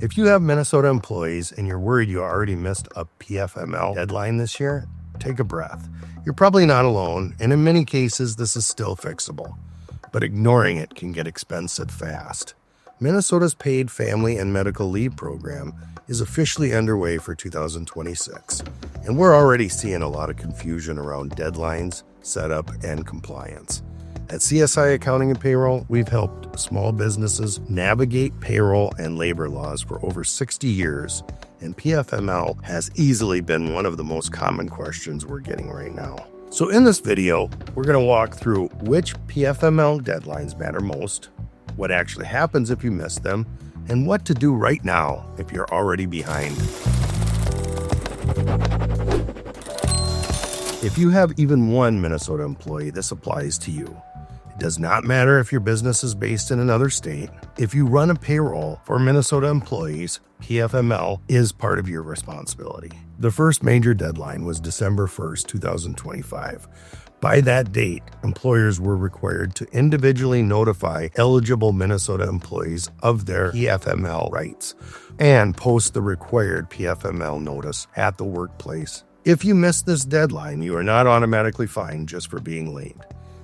If you have Minnesota employees and you're worried you already missed a PFML deadline this year, take a breath. You're probably not alone, and in many cases, this is still fixable. But ignoring it can get expensive fast. Minnesota's paid family and medical leave program is officially underway for 2026, and we're already seeing a lot of confusion around deadlines, setup, and compliance. At CSI Accounting and Payroll, we've helped small businesses navigate payroll and labor laws for over 60 years, and PFML has easily been one of the most common questions we're getting right now. So in this video, we're going to walk through which PFML deadlines matter most, what actually happens if you miss them, and what to do right now if you're already behind. If you have even one Minnesota employee, this applies to you. It does not matter if your business is based in another state. If you run a payroll for Minnesota employees, PFML is part of your responsibility. The first major deadline was December 1st, 2025. By that date, employers were required to individually notify eligible Minnesota employees of their PFML rights and post the required PFML notice at the workplace. If you miss this deadline, you are not automatically fined just for being late.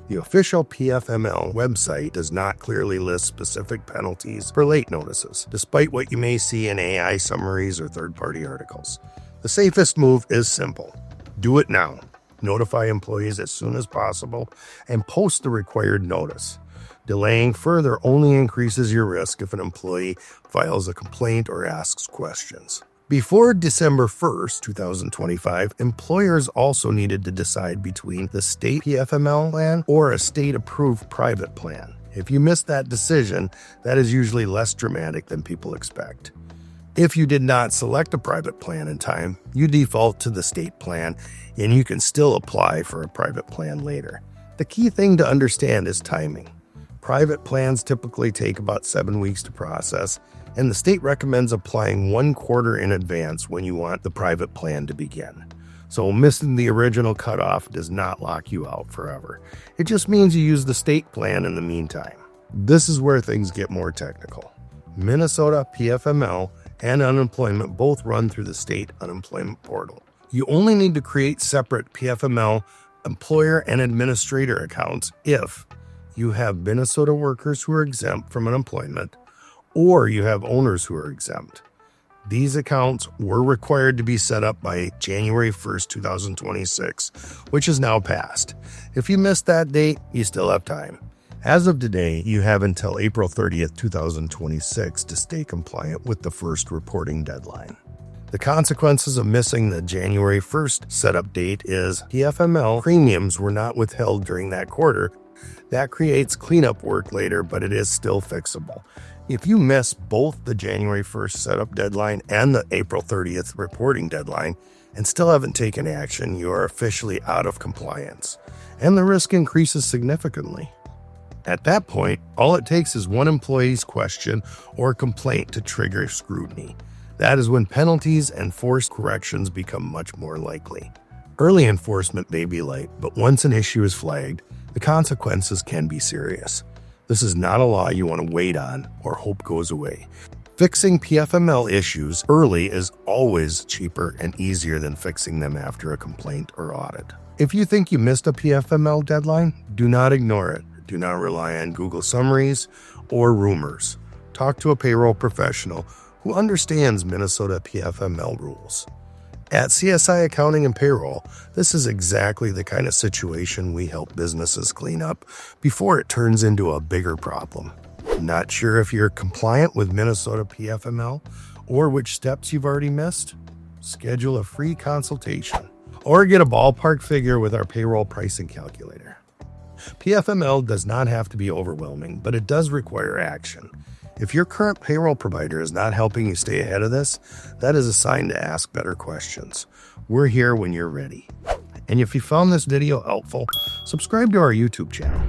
The official PFML website does not clearly list specific penalties for late notices, despite what you may see in AI summaries or third-party articles. The safest move is simple. Do it now. Notify employees as soon as possible and post the required notice. Delaying further only increases your risk if an employee files a complaint or asks questions. Before December 1st, 2025, employers also needed to decide between the state PFML plan or a state-approved private plan. If you miss that decision, that is usually less dramatic than people expect. If you did not select a private plan in time, you default to the state plan, and you can still apply for a private plan later. The key thing to understand is timing. Private plans typically take about 7 weeks to process, and the state recommends applying 1 quarter in advance when you want the private plan to begin. So missing the original cutoff does not lock you out forever. It just means you use the state plan in the meantime. This is where things get more technical. Minnesota PFML and unemployment both run through the state unemployment portal. You only need to create separate PFML employer and administrator accounts if you have Minnesota workers who are exempt from unemployment, or you have owners who are exempt. These accounts were required to be set up by January 1st, 2026, which is now passed. If you missed that date, you still have time. As of today, you have until April 30th, 2026 to stay compliant with the first reporting deadline. The consequences of missing the January 1st setup date is PFML premiums were not withheld during that quarter. That creates cleanup work later, but it is still fixable. If you miss both the January 1st setup deadline and the April 30th reporting deadline and still haven't taken action, you are officially out of compliance, and the risk increases significantly. At that point, all it takes is one employee's question or complaint to trigger scrutiny. That is when penalties and forced corrections become much more likely. Early enforcement may be light, but once an issue is flagged, the consequences can be serious. This is not a law you want to wait on or hope goes away. Fixing PFML issues early is always cheaper and easier than fixing them after a complaint or audit. If you think you missed a PFML deadline, do not ignore it. Do not rely on Google summaries or rumors. Talk to a payroll professional who understands Minnesota PFML rules. At CSI Accounting and Payroll, this is exactly the kind of situation we help businesses clean up before it turns into a bigger problem. Not sure if you're compliant with Minnesota PFML or which steps you've already missed? Schedule a free consultation or get a ballpark figure with our payroll pricing calculator. PFML does not have to be overwhelming, but it does require action. If your current payroll provider is not helping you stay ahead of this, that is a sign to ask better questions. We're here when you're ready. And if you found this video helpful, subscribe to our YouTube channel.